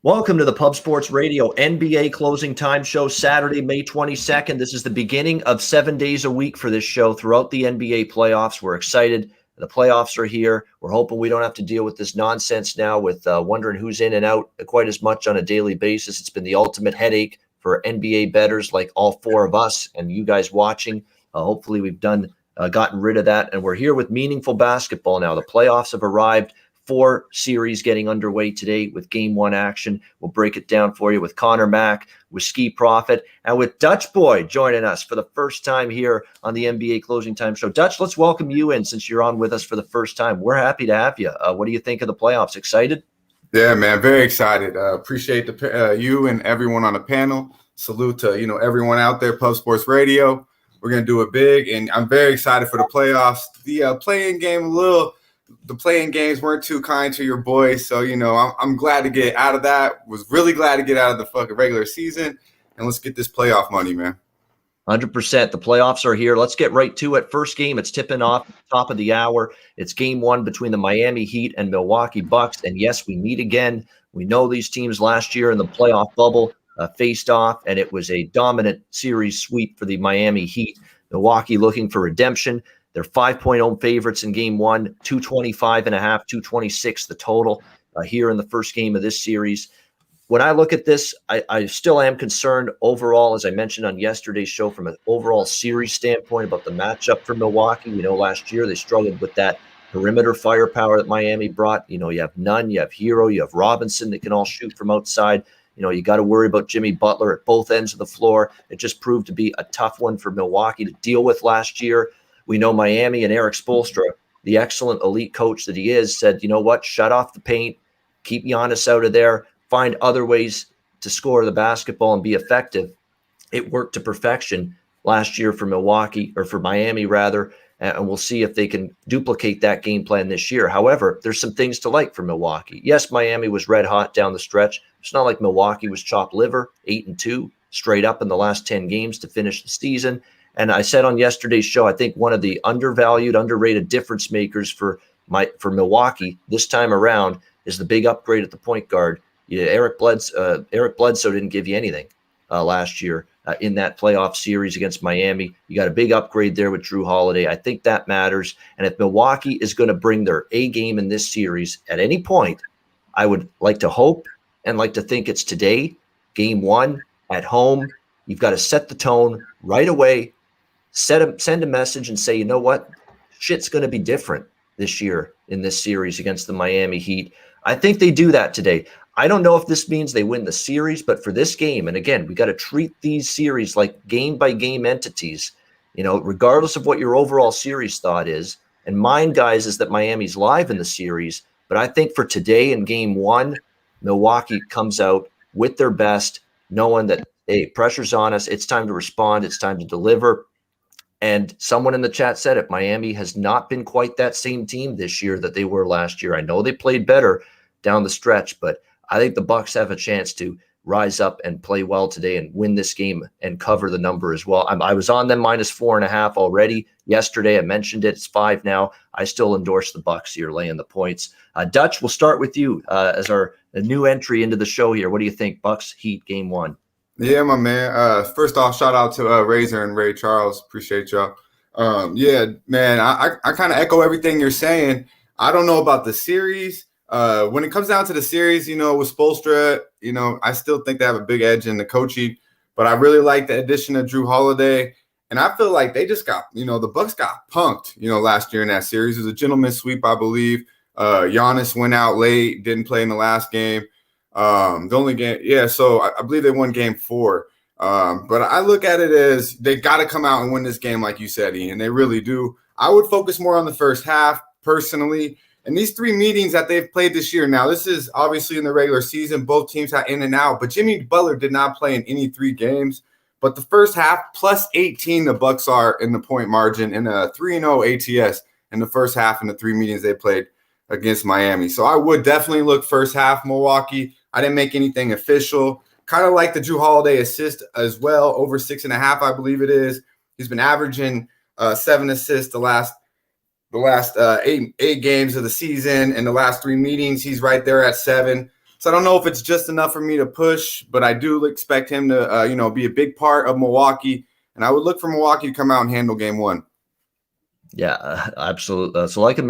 Welcome to the Pub Sports Radio NBA Closing Time Show, Saturday, May 22nd. This is the beginning of 7 days a week for this show throughout the NBA playoffs. We're excited. The playoffs are here. We're hoping we don't have to deal with this nonsense now with wondering who's in and out quite as much on a daily basis. It's been the ultimate headache for NBA bettors like all four of us and you guys watching. Hopefully we've gotten rid of that, and we're here with meaningful basketball now. The playoffs have arrived. 4 series getting underway today with Game 1 action. We'll break it down for you with Conor Mack, with Skee Profit, and with Dutch Boy joining us for the first time here on the NBA Closing Time Show. Dutch, let's welcome you in since you're on with us for the first time. We're happy to have you. What do you think of the playoffs? Excited? Yeah, man, very excited. Appreciate you and everyone on the panel. Salute to everyone out there, Pub Sports Radio. We're gonna do it big, and I'm very excited for the playoffs. The playing games weren't too kind to your boys, so I'm glad to get out of that. Was really glad to get out of the fucking regular season, and let's get this playoff money, man. 100%. The playoffs are here. Let's get right to it. First game, it's tipping off top of the hour. It's Game 1 between the Miami Heat and Milwaukee Bucks, and yes, we meet again. We know these teams last year in the playoff bubble faced off, and it was a dominant series sweep for the Miami Heat. Milwaukee looking for redemption. They're 5-point home favorites in Game 1, 225.5, 226 the total here in the first game of this series. When I look at this, I still am concerned overall, as I mentioned on yesterday's show, from an overall series standpoint about the matchup for Milwaukee. Last year they struggled with that perimeter firepower that Miami brought. You have Nunn, you have Hero, you have Robinson that can all shoot from outside. You got to worry about Jimmy Butler at both ends of the floor. It just proved to be a tough one for Milwaukee to deal with last year. We know Miami and Eric Spoelstra, the excellent elite coach that he is, said, you know what, shut off the paint, keep Giannis out of there, find other ways to score the basketball and be effective. It worked to perfection last year for Milwaukee, or for Miami rather, and we'll see if they can duplicate that game plan this year. However, there's some things to like for Milwaukee. Yes, Miami was red hot down the stretch. It's not like Milwaukee was chopped liver, 8-2, straight up in the last 10 games to finish the season. And I said on yesterday's show, I think one of the undervalued, underrated difference makers for Milwaukee this time around is the big upgrade at the point guard. Eric Bledsoe didn't give you anything last year in that playoff series against Miami. You got a big upgrade there with Drew Holiday. I think that matters. And if Milwaukee is going to bring their A game in this series at any point, I would like to hope and like to think it's today, Game 1 at home. You've got to set the tone right away. Send a message and say, you know what? Shit's going to be different this year in this series against the Miami Heat. I think they do that today. I don't know if this means they win the series, but for this game, and again, we got to treat these series like game-by-game entities, regardless of what your overall series thought is. And mine, guys, is that Miami's live in the series. But I think for today in Game 1, Milwaukee comes out with their best, knowing that, hey, pressure's on us. It's time to respond. It's time to deliver. And someone in the chat said it, Miami has not been quite that same team this year that they were last year. I know they played better down the stretch, but I think the Bucks have a chance to rise up and play well today and win this game and cover the number as well. I was on them -4.5 already yesterday. I mentioned it. It's 5 now. I still endorse the Bucks here laying the points. Dutch, we'll start with you as a new entry into the show here. What do you think? Bucks Heat Game 1. Yeah, my man. First off, shout out to Razor and Ray Charles. Appreciate y'all. Yeah, man, I kind of echo everything you're saying. I don't know about the series. When it comes down to the series, with Spoelstra, I still think they have a big edge in the coaching. But I really like the addition of Drew Holiday. And I feel like they just got, the Bucks got punked, last year in that series. It was a gentleman's sweep, I believe. Giannis went out late, didn't play in the last game. The only game, so I believe they won Game 4. But I look at it as they got to come out and win this game, like you said, Ian. They really do. I would focus more on the first half, personally. And these 3 meetings that they've played this year, now this is obviously in the regular season. Both teams had in and out, but Jimmy Butler did not play in any 3 games. But the first half, plus 18, the Bucks are in the point margin in a 3-0 ATS in the first half in the 3 meetings they played against Miami. So I would definitely look first half Milwaukee. I didn't make anything official. Kind of like the Drew Holiday assist as well, over 6.5, I believe it is. He's been averaging 7 assists the last eight games of the season. In the last 3 meetings, he's right there at 7. So I don't know if it's just enough for me to push, but I do expect him to, be a big part of Milwaukee. And I would look for Milwaukee to come out and handle game one. Yeah, absolutely. So liking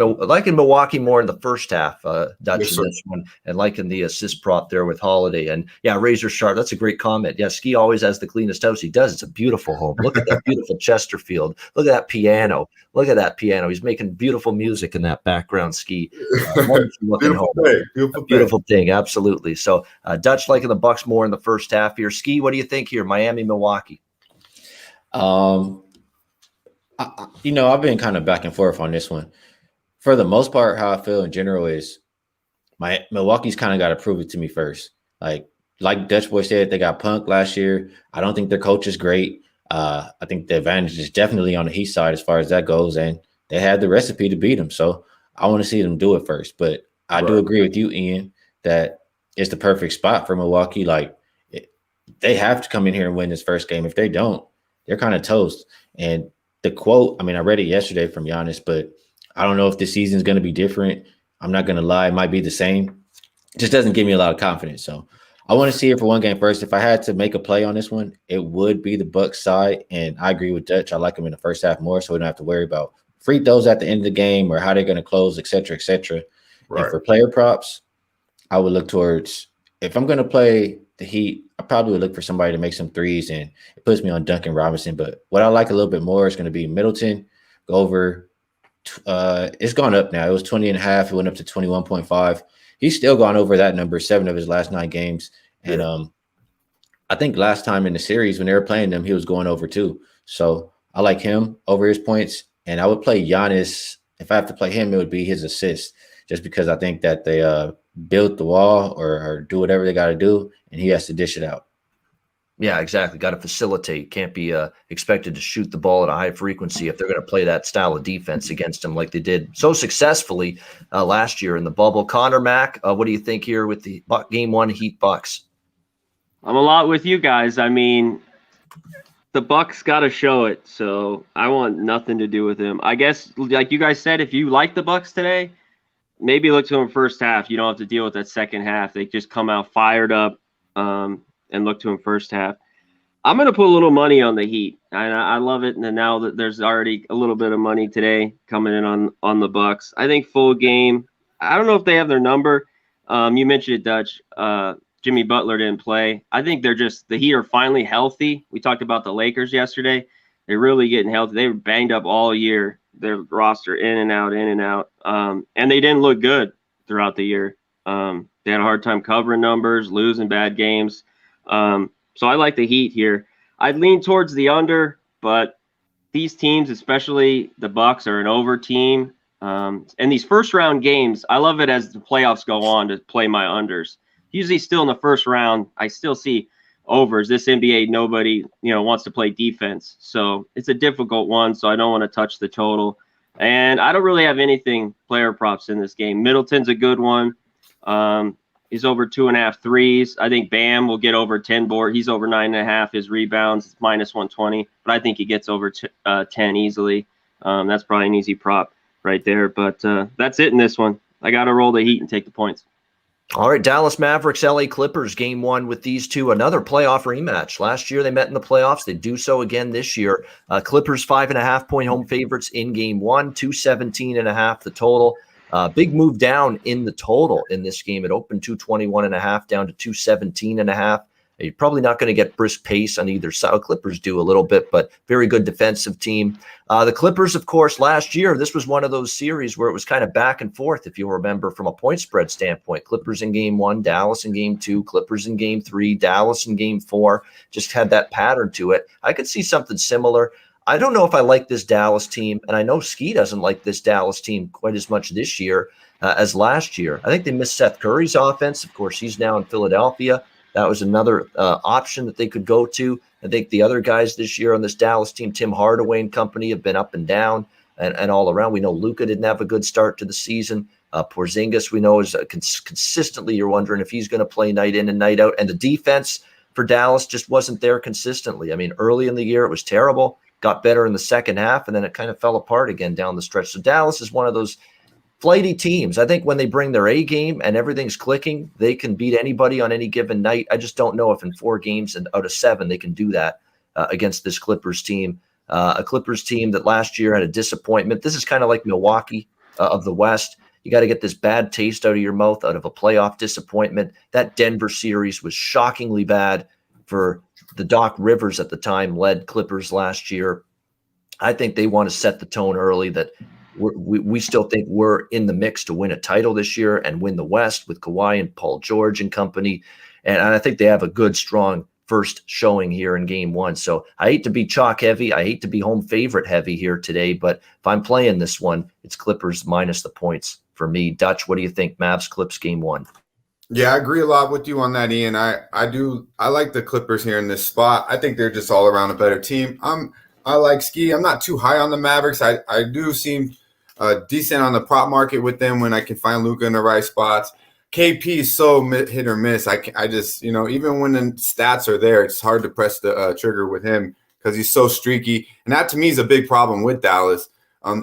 Milwaukee more in the first half, Dutch, Yes, in sir. this one, and liking the assist prop there with Holiday. And yeah, razor sharp. That's a great comment. Yeah, Skee always has the cleanest house. He does. It's a beautiful home. Look at that beautiful Chesterfield. Look at that piano. Look at that piano. He's making beautiful music in that background. Skee, wonderful looking Beautiful home. thing. A beautiful thing. Absolutely. So Dutch liking the Bucks more in the first half here. Skee, what do you think here? Miami, Milwaukee. I've been kind of back and forth on this one. For the most part, how I feel in general is Milwaukee's kind of got to prove it to me first. Like Dutch Boy said, they got punked last year. I don't think their coach is great. I think the advantage is definitely on the Heat side as far as that goes, and they had the recipe to beat them. So I want to see them do it first. But I do agree with you, Ian, that it's the perfect spot for Milwaukee. They have to come in here and win this first game. If they don't, they're kind of toast. And the quote, I read it yesterday from Giannis, but I don't know if the season's going to be different. I'm not going to lie. It might be the same. It just doesn't give me a lot of confidence. So I want to see it for one game first. If I had to make a play on this one, it would be the Bucks side. And I agree with Dutch. I like them in the first half more, so we don't have to worry about free throws at the end of the game or how they're going to close, et cetera, et cetera. Right. And for player props, I would look towards, if I'm going to play the Heat, I probably would look for somebody to make some threes, and it puts me on Duncan Robinson. But what I like a little bit more is going to be Middleton. Go over, it's gone up now. It was 20.5. It went up to 21.5. He's still gone over that number 7 of his last 9 games. And I think last time in the series when they were playing them, he was going over too. So I like him over his points. And I would play Giannis. If I have to play him, it would be his assist, just because I think that they built the wall or do whatever they got to do, and he has to dish it out. Yeah, exactly. Got to facilitate. Can't be expected to shoot the ball at a high frequency if they're going to play that style of defense against them like they did so successfully last year in the bubble. Conor, Mac, what do you think here with the game 1 Heat Bucks? I'm a lot with you guys. The Bucks got to show it, so I want nothing to do with him. I guess, like you guys said, if you like the Bucks today, maybe look to them first half. You don't have to deal with that second half. They just come out fired up and look to them first half. I'm going to put a little money on the Heat. I love it. And now that there's already a little bit of money today coming in on the Bucks, I think full game. I don't know if they have their number. You mentioned it, Dutch. Jimmy Butler didn't play. I think the Heat are finally healthy. We talked about the Lakers yesterday. They're really getting healthy. They were banged up all year. Their roster in and out. And they didn't look good throughout the year. They had a hard time covering numbers, losing bad games. So I like the Heat here. I'd lean towards the under, but these teams, especially the Bucks, are an over team. And these first round games, I love it as the playoffs go on to play my unders. Usually still in the first round, I still see overs. This NBA, nobody, wants to play defense. So it's a difficult one. So I don't want to touch the total. And I don't really have anything player props in this game. Middleton's a good one. He's over 2.5 threes. I think Bam will get over 10 board. He's over 9.5. His rebounds minus 120, but I think he gets over 10 easily. That's probably an easy prop right there. But that's it in this one. I got to roll the Heat and take the points. All right, Dallas Mavericks, LA Clippers, game 1 with these two. Another playoff rematch. Last year they met in the playoffs. They do so again this year. Clippers 5.5-point home favorites in game 1, 217.5 the total. Big move down in the total in this game. It opened 221.5 down to 217.5. You're probably not going to get brisk pace on either side. Clippers do a little bit, but very good defensive team. The Clippers, of course, last year, this was one of those series where it was kind of back and forth, if you remember, from a point spread standpoint. Clippers in game 1, Dallas in game 2, Clippers in game 3, Dallas in game 4. Just had that pattern to it. I could see something similar. I don't know if I like this Dallas team, and I know Skee doesn't like this Dallas team quite as much this year as last year. I think they missed Seth Curry's offense. Of course, he's now in Philadelphia. That was another option that they could go to. I think the other guys this year on this Dallas team, Tim Hardaway and company, have been up and down and all around. We know Luka didn't have a good start to the season. Porzingis, we know, is consistently, you're wondering if he's going to play night in and night out. And the defense for Dallas just wasn't there consistently. Early in the year, it was terrible. Got better in the second half, and then it kind of fell apart again down the stretch. So Dallas is one of those flighty teams. I think when they bring their A game and everything's clicking, they can beat anybody on any given night. I just don't know if in 4 games and out of 7 they can do that against this Clippers team. A Clippers team that last year had a disappointment. This is kind of like Milwaukee of the West. You got to get this bad taste out of your mouth out of a playoff disappointment. That Denver series was shockingly bad for the Doc Rivers at the time led Clippers last year. I think they want to set the tone early that we still think we're in the mix to win a title this year and win the West with Kawhi and Paul George and company. And I think they have a good, strong first showing here in game 1. So I hate to be chalk heavy. I hate to be home favorite heavy here today. But if I'm playing this one, it's Clippers minus the points for me. Dutch, what do you think? Mavs Clips game 1. Yeah, I agree a lot with you on that, Ian. I like the Clippers here in this spot. I think they're just all around a better team. I like Skee. I'm not too high on the Mavericks. I do seem decent on the prop market with them when I can find Luka in the right spots. KP is so hit or miss. I just, even when the stats are there, it's hard to press the trigger with him because he's so streaky. And that to me is a big problem with Dallas.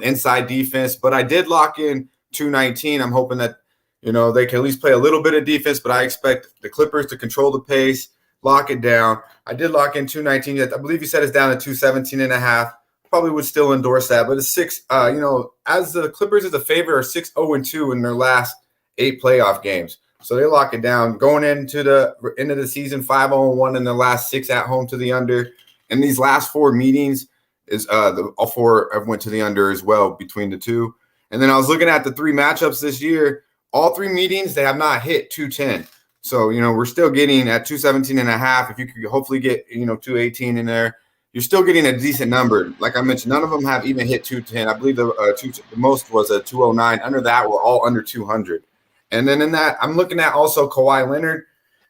Inside defense, but I did lock in 219. I'm hoping that, they can at least play a little bit of defense, but I expect the Clippers to control the pace, lock it down. I did lock in 219. I believe you said it's down to 217.5. Probably would still endorse that, but it's 6, as the Clippers as a favorite are 6-0-2 in their last 8 playoff games. So they lock it down. Going into the end of the season, 5-0-1 in the last 6 at home to the under. And these last 4 meetings is all 4 have went to the under as well between the two. And then I was looking at the 3 matchups this year. All 3 meetings, they have not hit 210. So, we're still getting at 217.5. If you could hopefully get, 218 in there, you're still getting a decent number. Like I mentioned, none of them have even hit 210. I believe the most was a 209. Under that, we're all under 200. And then in that, I'm looking at also Kawhi Leonard.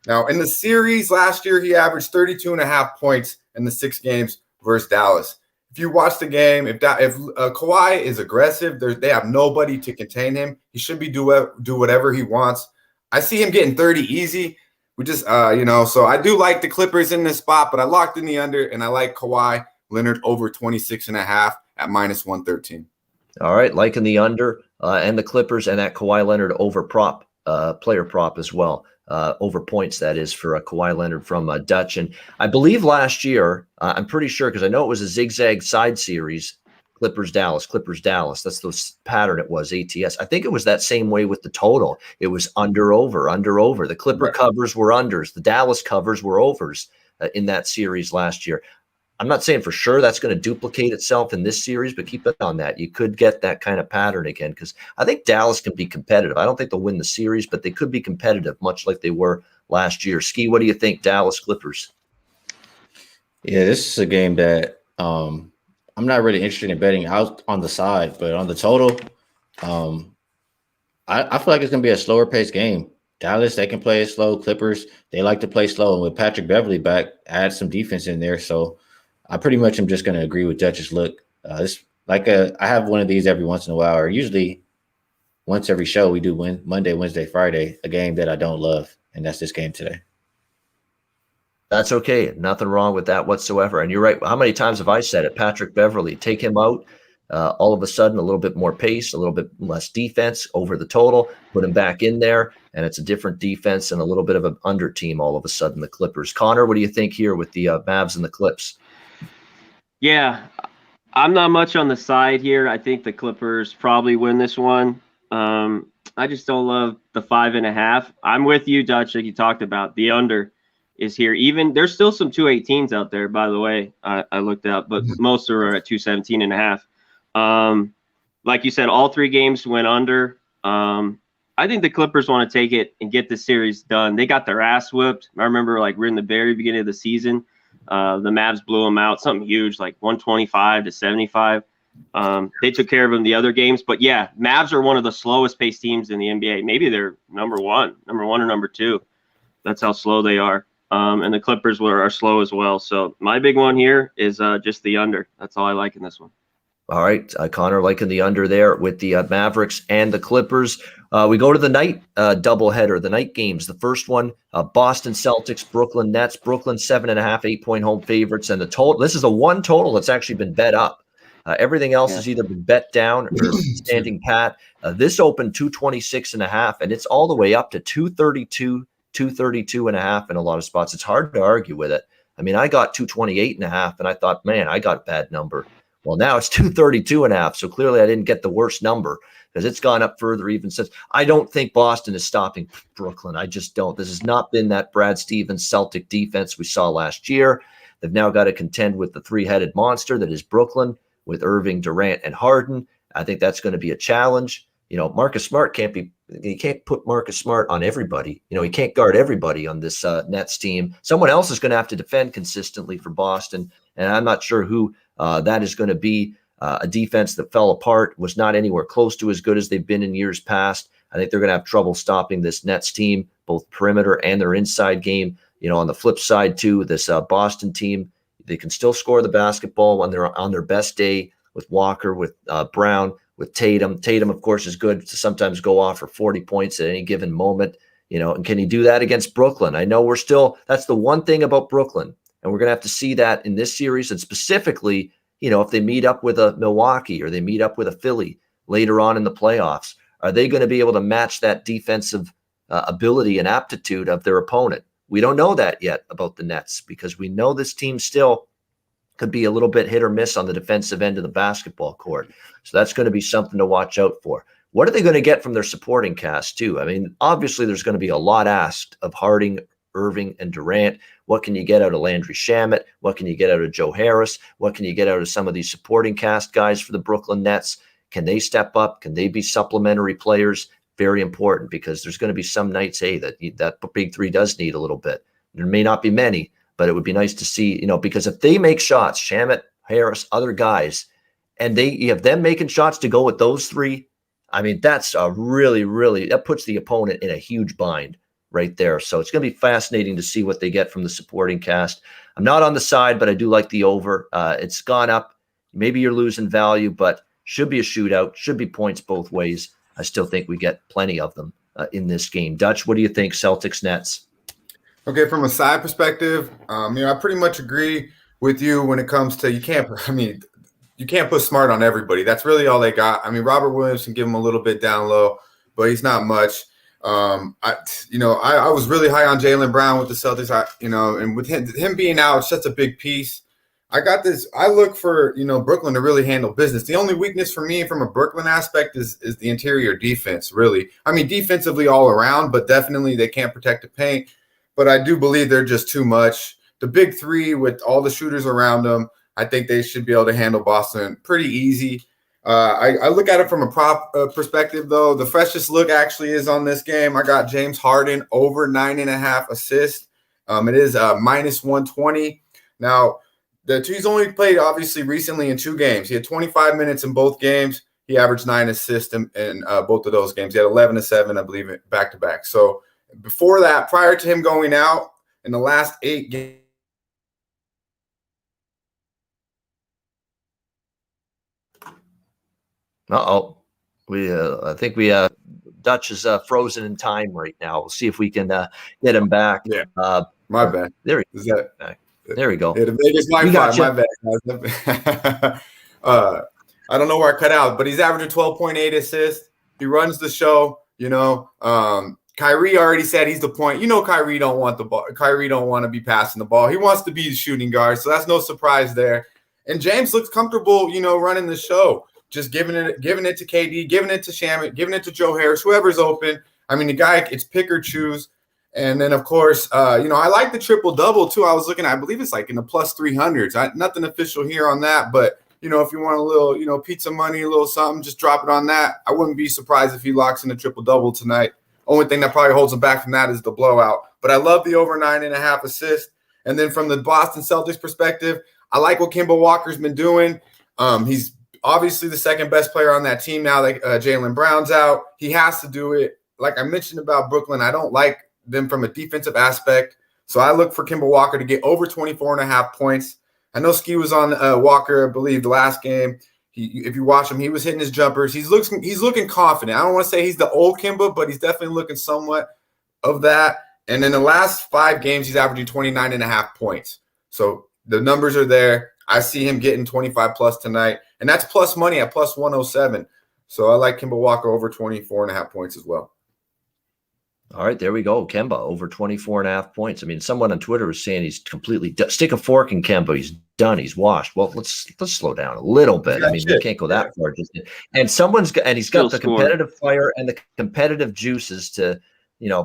Now, in the series last year, he averaged 32.5 points in the 6 games versus Dallas. If you watch the game, if Kawhi is aggressive, they have nobody to contain him. He should be do whatever he wants. I see him getting 30 easy. We just, so I do like the Clippers in this spot, but I locked in the under, and I like Kawhi Leonard over 26.5 at minus 113. All right, liking the under and the Clippers and that Kawhi Leonard over prop, player prop as well. Over points, that is, for Kawhi Leonard from Dutch. And I believe last year, I'm pretty sure, because I know it was a zigzag side series, Clippers-Dallas. That's the pattern it was, ATS. I think it was that same way with the total. It was under-over. The Clipper covers were unders. The Dallas covers were overs in that series last year. I'm not saying for sure that's going to duplicate itself in this series, but keep it on that. You could get that kind of pattern again because I think Dallas can be competitive. I don't think they'll win the series, but they could be competitive, much like they were last year. Skee, what do you think, Dallas Clippers? Yeah, this is a game that I'm not really interested in betting out on the side, but on the total, I feel like it's going to be a slower paced game. Dallas, they can play it slow. Clippers, they like to play slow. And with Patrick Beverley back, add some defense in there. So I pretty much am just going to agree with Dutch's look. I have one of these every once in a while, or usually once every show we do Monday, Wednesday, Friday, a game that I don't love, and that's this game today. That's okay. Nothing wrong with that whatsoever. And you're right. How many times have I said it? Patrick Beverley, take him out. All of a sudden, a little bit more pace, a little bit less defense over the total, put him back in there, and it's a different defense and a little bit of an under team all of a sudden, the Clippers. Conor, what do you think here with the Mavs and the Clips? Yeah, I'm not much on the side here. I think the Clippers probably win this one. I just don't love the 5.5. I'm with you, Dutch, like you talked about. The under is here. Even there's still some 218s out there, by the way. I looked up, but most are at 217.5. Like you said, all 3 games went under. I think the Clippers want to take it and get the series done. They got their ass whipped. I remember we're in the very beginning of the season. The Mavs blew them out, something huge, like 125-75. They took care of them the other games. But yeah, Mavs are one of the slowest paced teams in the NBA. Maybe they're number one or number 2. That's how slow they are. And the Clippers are slow as well. So my big one here is just the under. That's all I like in this one. All right, Conor liking the under there with the Mavericks and the Clippers. We go to the night doubleheader, the night games. The first one, Boston Celtics, Brooklyn Nets. Brooklyn 7.5, 8-point home favorites, and the total. This is a 1 total that's actually been bet up. Everything else has either been bet down or standing pat. This opened 226.5, and it's all the way up to 232, 232.5 in a lot of spots. It's hard to argue with it. I mean, I got 228.5, and I thought, man, I got a bad number. Well, now it's 232.5, so clearly I didn't get the worst number because it's gone up further even since. I don't think Boston is stopping Brooklyn. I just don't. This has not been that Brad Stevens Celtic defense we saw last year. They've now got to contend with the three-headed monster that is Brooklyn with Irving, Durant, and Harden. I think that's going to be a challenge. Marcus Smart you can't put Marcus Smart on everybody. He can't guard everybody on this Nets team. Someone else is going to have to defend consistently for Boston, and I'm not sure who that is going to be. A defense that fell apart, was not anywhere close to as good as they've been in years past. I think they're going to have trouble stopping this Nets team, both perimeter and their inside game. On the flip side, too, this Boston team, they can still score the basketball when they're on their best day with Walker, with Brown, with Tatum. Tatum, of course, is good to sometimes go off for 40 points at any given moment. And can he do that against Brooklyn? I know that's the one thing about Brooklyn, and we're going to have to see that in this series, and specifically, if they meet up with a Milwaukee or they meet up with a Philly later on in the playoffs, are they going to be able to match that defensive ability and aptitude of their opponent? We don't know that yet about the Nets because we know this team still could be a little bit hit or miss on the defensive end of the basketball court. So that's going to be something to watch out for. What are they going to get from their supporting cast too? I mean, obviously there's going to be a lot asked of Harding, Irving, and Durant. What can you get out of Landry Shamet? What can you get out of Joe Harris? What can you get out of some of these supporting cast guys for the Brooklyn Nets? Can they step up? Can they be supplementary players? Very important because there's going to be some nights, that big three does need a little bit. There may not be many, but it would be nice to see, because if they make shots, Shamet, Harris, other guys, and you have them making shots to go with those three, I mean, that's a really, really, that puts the opponent in a huge bind right there. So it's going to be fascinating to see what they get from the supporting cast. I'm not on the side, but I do like the over. It's gone up. Maybe you're losing value, but should be a shootout, should be points both ways. I still think we get plenty of them in this game. Dutch, what do you think? Celtics Nets. Okay, from a side perspective, I pretty much agree with you when it comes to you can't put Smart on everybody. That's really all they got. I mean, Robert Williams can give him a little bit down low, but he's not much. I was really high on Jaylen Brown with the Celtics. And with him being out, it's such a big piece. I look for, Brooklyn to really handle business. The only weakness for me from a Brooklyn aspect is the interior defense, really. I mean, defensively all around, but definitely they can't protect the paint. But I do believe they're just too much. The big three with all the shooters around them, I think they should be able to handle Boston pretty easy. I look at it from a prop perspective, though. The freshest look actually is on this game. I got James Harden over 9.5 assists. It is minus 120. Now, he's only played, obviously, recently in 2 games. He had 25 minutes in both games. He averaged 9 assists in both of those games. He had 11 to 7, I believe, back-to-back. So before that, prior to him going out in the last 8 games, I think Dutch is frozen in time right now. We'll see if we can get him back. Yeah, my bad. There we go. Yeah, the Vegas Wi-Fi, my bad. I don't know where I cut out, but he's averaging 12.8 assists. He runs the show. Kyrie already said he's the point. Kyrie don't want the ball. Kyrie don't want to be passing the ball. He wants to be the shooting guard, so that's no surprise there. And James looks comfortable, running the show. Just giving it to KD, giving it to Shamet, giving it to Joe Harris, whoever's open. I mean, the guy, it's pick or choose. And then, of course, I like the triple-double, too. I was looking at, I believe it's like in the plus 300s. Nothing official here on that. But, if you want a little, pizza money, a little something, just drop it on that. I wouldn't be surprised if he locks in a triple-double tonight. Only thing that probably holds him back from that is the blowout. But I love the over 9.5 assists. And then from the Boston Celtics perspective, I like what Kemba Walker's been doing. He's obviously the second best player on that team now that Jaylen Brown's out. He has to do it. Like I mentioned about Brooklyn, I don't like them from a defensive aspect. So I look for Kemba Walker to get over 24.5 points. I know Skee was on Walker, I believe, the last game. If you watch him, he was hitting his jumpers. He's looking confident. I don't want to say he's the old Kemba, but he's definitely looking somewhat of that. And in the last 5 games, he's averaging 29.5 points. So the numbers are there. I see him getting 25 plus tonight, and that's plus money at plus 107. So I like Kemba Walker over 24.5 points as well. All right, there we go. Kemba over 24.5 points. I mean, someone on Twitter was saying he's completely stick a fork in Kemba. He's done. He's washed. Well, let's slow down a little bit. I mean, we can't go that far. And he's got the competitive fire and the competitive juices to,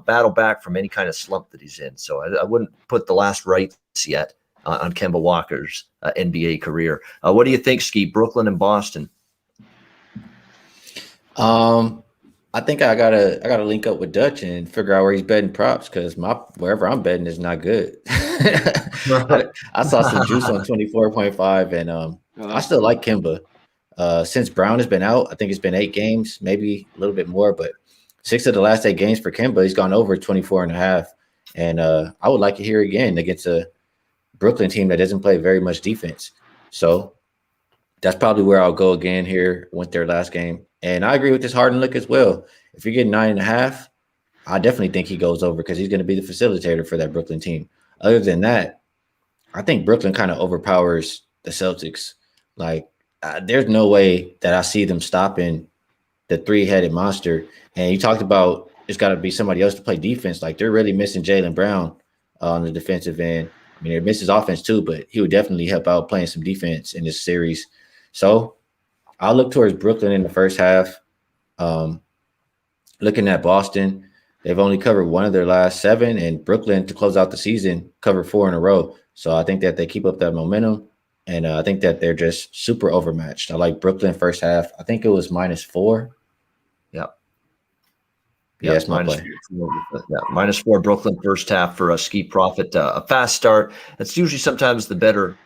battle back from any kind of slump that he's in. So I wouldn't put the last rites yet on Kemba Walker's NBA career. What do you think, Skee? Brooklyn and Boston? I think I gotta link up with Dutch and figure out where he's betting props because wherever I'm betting is not good. I saw some juice on 24.5, and I still like Kemba. Since Brown has been out, I think it's been 8 games, maybe a little bit more, but 6 of the last 8 games for Kemba, he's gone over 24.5. And I would like to hear again against a Brooklyn team that doesn't play very much defense. So that's probably where I'll go again here with their last game. And I agree with this Harden look as well. If you're getting 9.5, I definitely think he goes over because he's going to be the facilitator for that Brooklyn team. Other than that, I think Brooklyn kind of overpowers the Celtics. Like, there's no way that I see them stopping the 3-headed monster. And you talked about it's got to be somebody else to play defense. Like, they're really missing Jaylen Brown on the defensive end. I mean, they miss his offense too, but he would definitely help out playing some defense in this series. So I'll look towards Brooklyn in the first half. Looking at Boston, they've only covered 1 of their last 7, and Brooklyn, to close out the season, covered 4 in a row. So I think that they keep up that momentum, and I think that they're just super overmatched. I like Brooklyn first half. I think it was -4. Yeah, it's my play. -4 Brooklyn first half for a Skee profit. A fast start. That's usually sometimes the better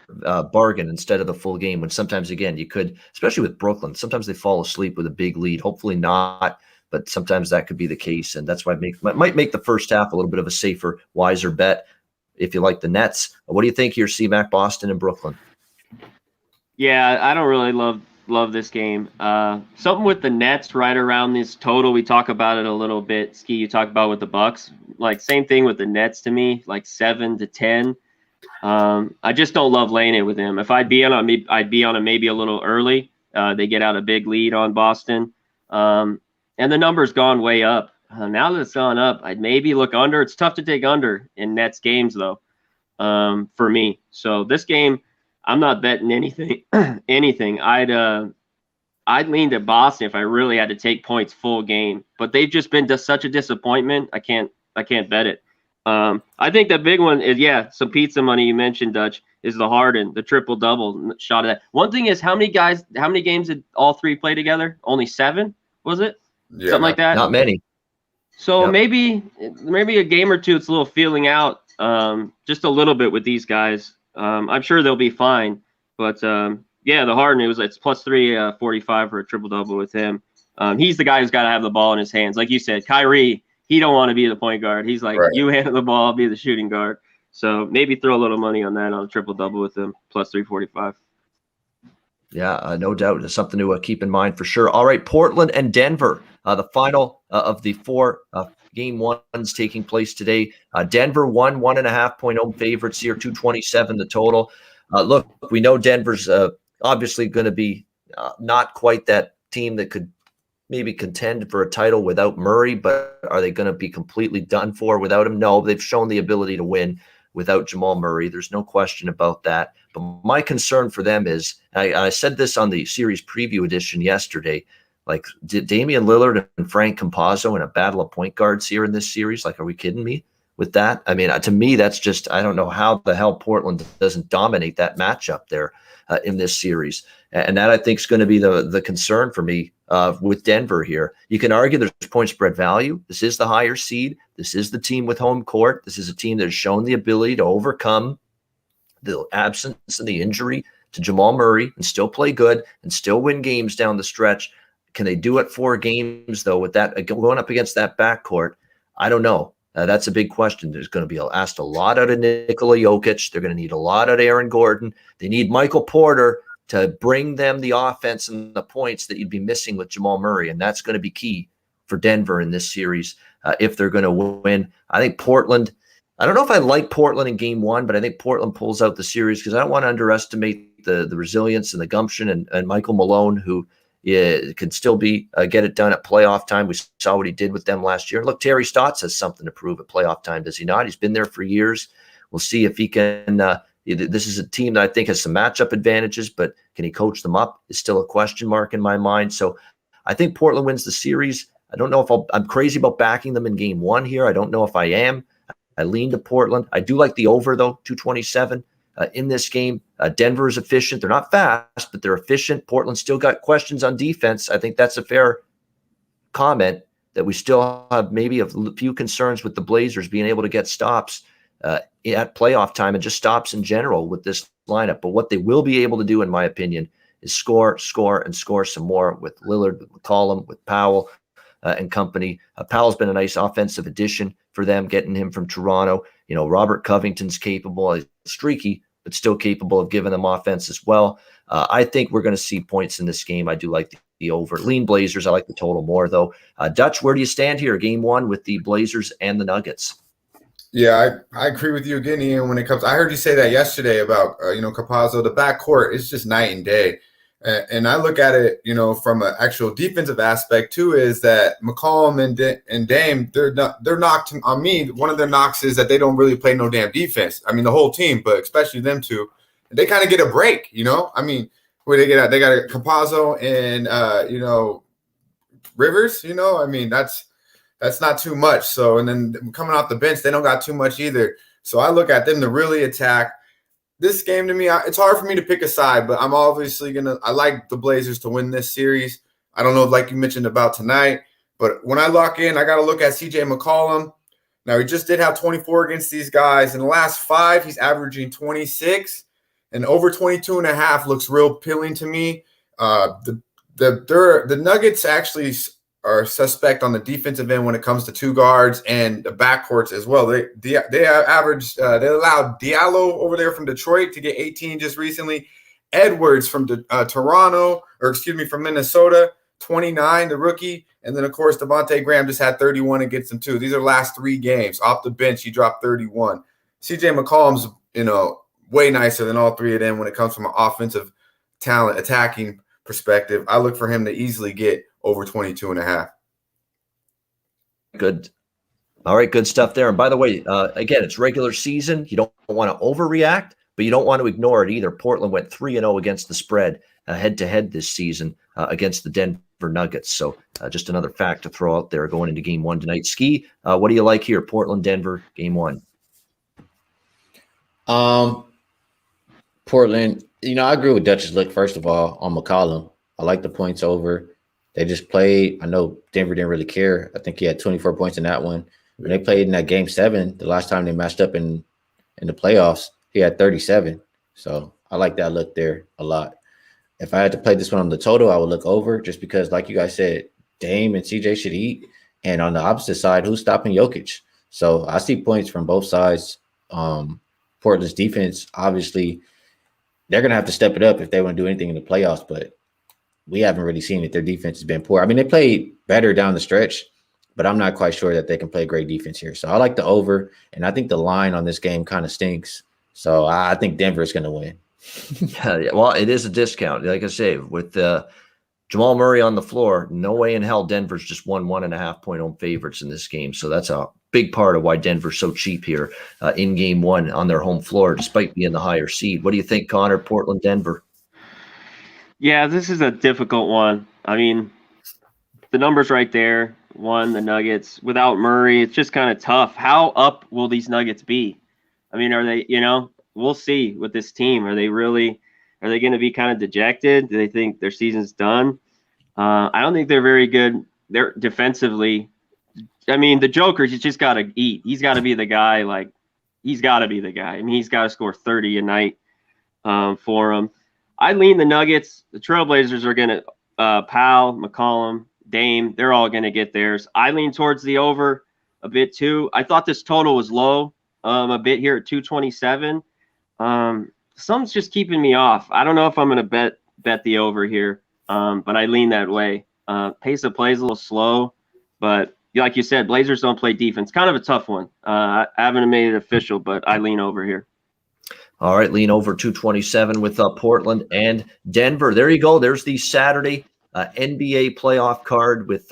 bargain instead of the full game. When sometimes, again, you could, especially with Brooklyn, sometimes they fall asleep with a big lead. Hopefully not, but sometimes that could be the case. And that's why it might make the first half a little bit of a safer, wiser bet if you like the Nets. What do you think here, C-Mac, Boston and Brooklyn? Yeah, I don't really love this game. Something with the Nets right around this total. We talk about it a little bit. Skee, you talk about with the Bucks. Like, same thing with the Nets to me, like 7 to 10. I just don't love laying it with them. If I'd be on it maybe a little early. They get out a big lead on Boston. And the number's gone way up. Now that it's gone up, I'd maybe look under. It's tough to take under in Nets games, though, for me. So this game, I'm not betting anything. I'd lean to Boston if I really had to take points full game. But they've just been just such a disappointment. I can't bet it. I think the big one is some pizza money you mentioned, Dutch, is the Harden, the triple-double shot at that. One thing is how many games did all 3 play together? Only 7, was it? Yeah, something like that. Not many. So maybe a game or two. It's a little feeling out, just a little bit with these guys. I'm sure they'll be fine, but the Harden, it's plus 345 for a triple double with him. He's the guy who's got to have the ball in his hands, like you said. Kyrie, he don't want to be the point guard. He's like, You handle the ball, I'll be the shooting guard. So maybe throw a little money on that on a triple double with him, plus 345. Yeah, no doubt. It's something to keep in mind for sure. All right, Portland and Denver, the final of the 4 game ones taking place today. Denver 1.5 point home favorites here, 227 the total. Look, we know Denver's obviously going to be not quite that team that could maybe contend for a title without Murray, but are they going to be completely done for without him? No, they've shown the ability to win without Jamal Murray. There's no question about that. But my concern for them is, I said this on the series preview edition yesterday, like Damian Lillard and Frank Campazzo in a battle of point guards here in this series. Like, are we kidding me with that? I mean, to me, that's just, I don't know how the hell Portland doesn't dominate that matchup there in this series. And that, I think, is going to be the concern for me with Denver here. You can argue there's point spread value. This is the higher seed. This is the team with home court. This is a team that has shown the ability to overcome the absence and the injury to Jamal Murray and still play good and still win games down the stretch. Can they do it 4 games, though, with that going up against that backcourt? I don't know. That's a big question. There's going to be asked a lot out of Nikola Jokic. They're going to need a lot out of Aaron Gordon. They need Michael Porter to bring them the offense and the points that you'd be missing with Jamal Murray, and that's going to be key for Denver in this series if they're going to win. I think Portland, I don't know if I like Portland in game one, but I think Portland pulls out the series because I don't want to underestimate the resilience and the gumption and Michael Malone, who can still get it done at playoff time. We saw what he did with them last year. Look, Terry Stotts has something to prove at playoff time, does he not? He's been there for years. We'll see if he can. This is a team that I think has some matchup advantages, but can he coach them up is still a question mark in my mind. So I think Portland wins the series. I don't know if I'm crazy about backing them in game one here. I don't know if I am. I lean to Portland. I do like the over, though, 227 in this game. Denver is efficient. They're not fast, but they're efficient. Portland still got questions on defense. I think that's a fair comment, that we still have maybe a few concerns with the Blazers being able to get stops at playoff time and just stops in general with this lineup. But what they will be able to do, in my opinion, is score, and score some more with Lillard, with McCollum, with Powell and company. Powell's been a nice offensive addition for them, getting him from Toronto. Robert Covington's capable, streaky, but still capable of giving them offense as well. I think we're going to see points in this game. I do like the over. Lean Blazers. I like the total more, though. Dutch, where do you stand here? Game one with the Blazers and the Nuggets. Yeah, I agree with you again, Ian, when it comes. I heard you say that yesterday about, Campazzo. The backcourt is just night and day. And I look at it, from an actual defensive aspect too, is that McCollum and Dame, they're knocked on me. One of their knocks is that they don't really play no damn defense. I mean, the whole team, but especially them two, they kind of get a break, I mean, where they got a Campazzo and Rivers, I mean, that's not too much. So, and then coming off the bench, they don't got too much either. So I look at them to really attack. This game, to me, it's hard for me to pick a side, but I'm obviously I like the Blazers to win this series. I don't know, like you mentioned about tonight, but when I lock in, I got to look at CJ McCollum. Now, he just did have 24 against these guys. In the last 5, he's averaging 26, and over 22.5 looks real appealing to me. The Nuggets actually are suspect on the defensive end when it comes to two guards and the backcourts as well. They averaged they allowed Diallo over there from Detroit to get 18 just recently. Edwards from from Minnesota, 29, the rookie. And then, of course, Devontae Graham just had 31 against them, too. These are last 3 games. Off the bench, he dropped 31. CJ McCollum's, way nicer than all 3 of them when it comes from an offensive talent, attacking perspective. I look for him to easily get over 22.5. Good. All right, good stuff there. And by the way, again, it's regular season. You don't want to overreact, but you don't want to ignore it either. Portland went 3-0 against the spread head-to-head this season against the Denver Nuggets. So just another fact to throw out there going into game one tonight. Skee, what do you like here? Portland, Denver, game one. Portland, I agree with Dutch's look, first of all, on McCollum. I like the points over. They just played. I know Denver didn't really care. I think he had 24 points in that one. When they played in that game 7, the last time they matched up in the playoffs, he had 37. So I like that look there a lot. If I had to play this one on the total, I would look over, just because, like you guys said, Dame and CJ should eat. And on the opposite side, who's stopping Jokic? So I see points from both sides. Portland's defense, obviously, they're going to have to step it up if they want to do anything in the playoffs, but we haven't really seen it. Their defense has been poor. I mean, they played better down the stretch, but I'm not quite sure that they can play great defense here. So I like the over, and I think the line on this game kind of stinks. So I think Denver is going to win. Yeah, well, it is a discount. Like I say, with Jamal Murray on the floor, no way in hell Denver's just 1.5 point home favorites in this game. So that's a big part of why Denver's so cheap here in game one on their home floor, despite being the higher seed. What do you think, Conor? Portland, Denver? Yeah, this is a difficult one. I mean, the numbers right there. The Nuggets. Without Murray, it's just kind of tough. How up will these Nuggets be? I mean, are they, we'll see with this team. Are they going to be kind of dejected? Do they think their season's done? I don't think they're very good. They're defensively. I mean, the Joker's, he's just got to eat. He's got to be the guy. He's got to be the guy. I mean, he's got to score 30 a night for him. I lean the Nuggets. The Trailblazers are going to Powell, McCollum, Dame. They're all going to get theirs. I lean towards the over a bit too. I thought this total was low a bit here at 227. Something's just keeping me off. I don't know if I'm going to bet the over here, but I lean that way. Pace of play is a little slow, but like you said, Blazers don't play defense. Kind of a tough one. I haven't made it official, but I lean over here. All right, lean over 227 with Portland and Denver. There you go. There's the Saturday NBA playoff card with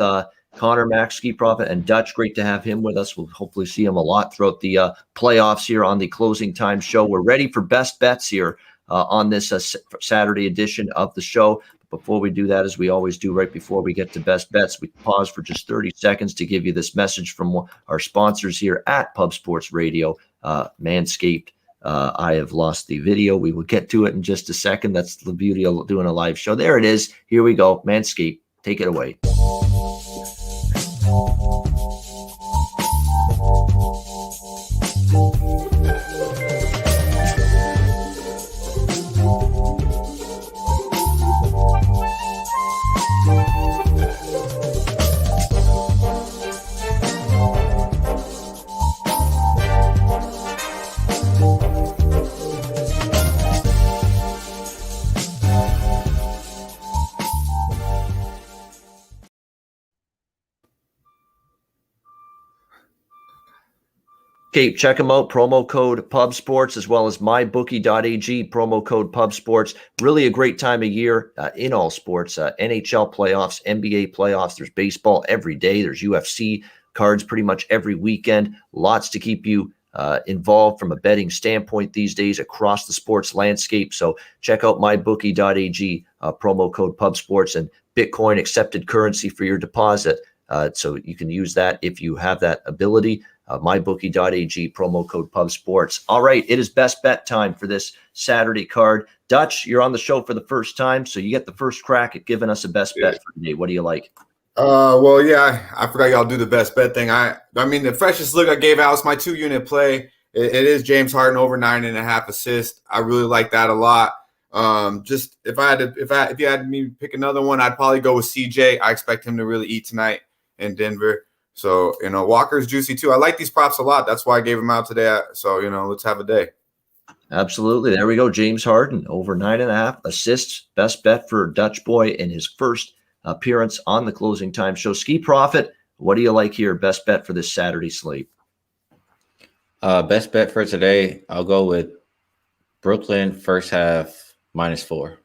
Conor, Max, Skee Prophet, and Dutch. Great to have him with us. We'll hopefully see him a lot throughout the playoffs here on the Closing Time Show. We're ready for best bets here on this Saturday edition of the show. Before we do that, as we always do right before we get to best bets, we pause for just 30 seconds to give you this message from our sponsors here at Pub Sports Radio, Manscaped. I have lost the video. We will get to it in just a second. That's the beauty of doing a live show. There it is. Here we go. Manscaped, take it away. Okay, check them out. Promo code PubSports as well as mybookie.ag, promo code PubSports. Really a great time of year in all sports. NHL playoffs, NBA playoffs. There's baseball every day. There's UFC cards pretty much every weekend. Lots to keep you involved from a betting standpoint these days across the sports landscape. So check out mybookie.ag, promo code PubSports, and Bitcoin accepted currency for your deposit. So you can use that if you have that ability. Mybookie.ag, promo code PubSports. All right, it is best bet time for this Saturday card. Dutch, you're on the show for the first time, so you get the first crack at giving us a best bet for today. What do you like? Well, yeah, I forgot y'all do the best bet thing. I mean, the freshest look I gave out was my 2-unit play. It is James Harden over 9.5 assists. I really like that a lot. Just if you had me pick another one, I'd probably go with CJ. I expect him to really eat tonight in Denver. So, Walker's juicy too. I like these props a lot. That's why I gave him out today. So, let's have a day. Absolutely. There we go. James Harden over 9.5 assists. Best bet for Dutch Boy in his first appearance on the Closing Time Show. Skee Prophet, what do you like here? Best bet for this Saturday slate. Best bet for today, I'll go with Brooklyn first half -4.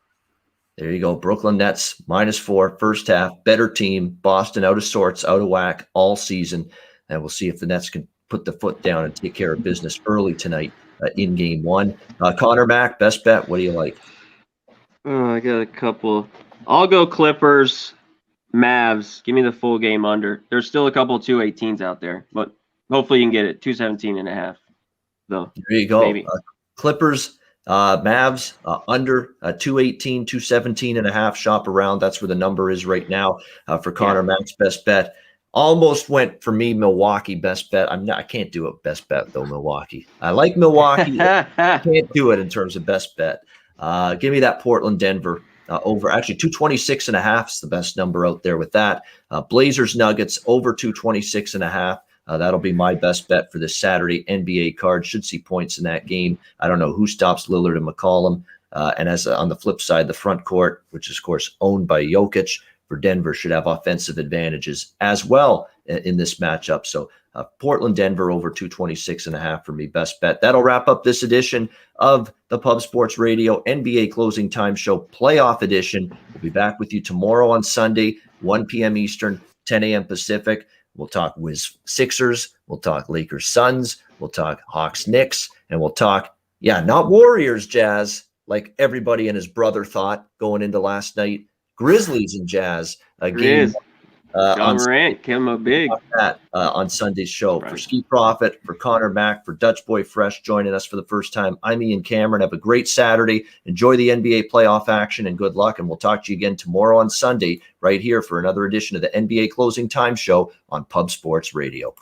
There you go. Brooklyn Nets -4 first half. Better team. Boston out of sorts, out of whack all season. And we'll see if the Nets can put the foot down and take care of business early tonight in game one. Conor, Mac, best bet. What do you like? I got a couple. I'll go Clippers, Mavs. Give me the full game under. There's still a couple 218s out there, but hopefully you can get it. 217.5, though. There you go. Maybe. Clippers, Mavs under 218, 217.5. Shop around. That's where the number is right now for Conor, Mac's best bet. Almost went for me, Milwaukee best bet. I can't do a best bet though, Milwaukee. I like Milwaukee. I can't do it in terms of best bet. Give me that Portland, Denver over. Actually, 226.5 is the best number out there with that. Blazers, Nuggets over 226.5. That'll be my best bet for this Saturday NBA card. Should see points in that game. I don't know who stops Lillard and McCollum. And as on the flip side, the front court, which is of course owned by Jokic for Denver, should have offensive advantages as well in this matchup. So Portland, Denver over 226.5 for me, best bet. That'll wrap up this edition of the Pub Sports Radio NBA Closing Time Show playoff edition. We'll be back with you tomorrow on Sunday, 1 p.m. Eastern, 10 a.m. Pacific. We'll talk Wiz Sixers. We'll talk Lakers Suns. We'll talk Hawks Knicks. And we'll talk, not Warriors Jazz, like everybody and his brother thought going into last night. Grizzlies and Jazz. Game John Morant came up big. On Sunday's show. Right. For Skee Prophet, for Conor, Mac, for Dutch Boy Fresh joining us for the first time. I'm Ian Cameron. Have a great Saturday. Enjoy the NBA playoff action and good luck. And we'll talk to you again tomorrow on Sunday right here for another edition of the NBA Closing Time Show on Pub Sports Radio.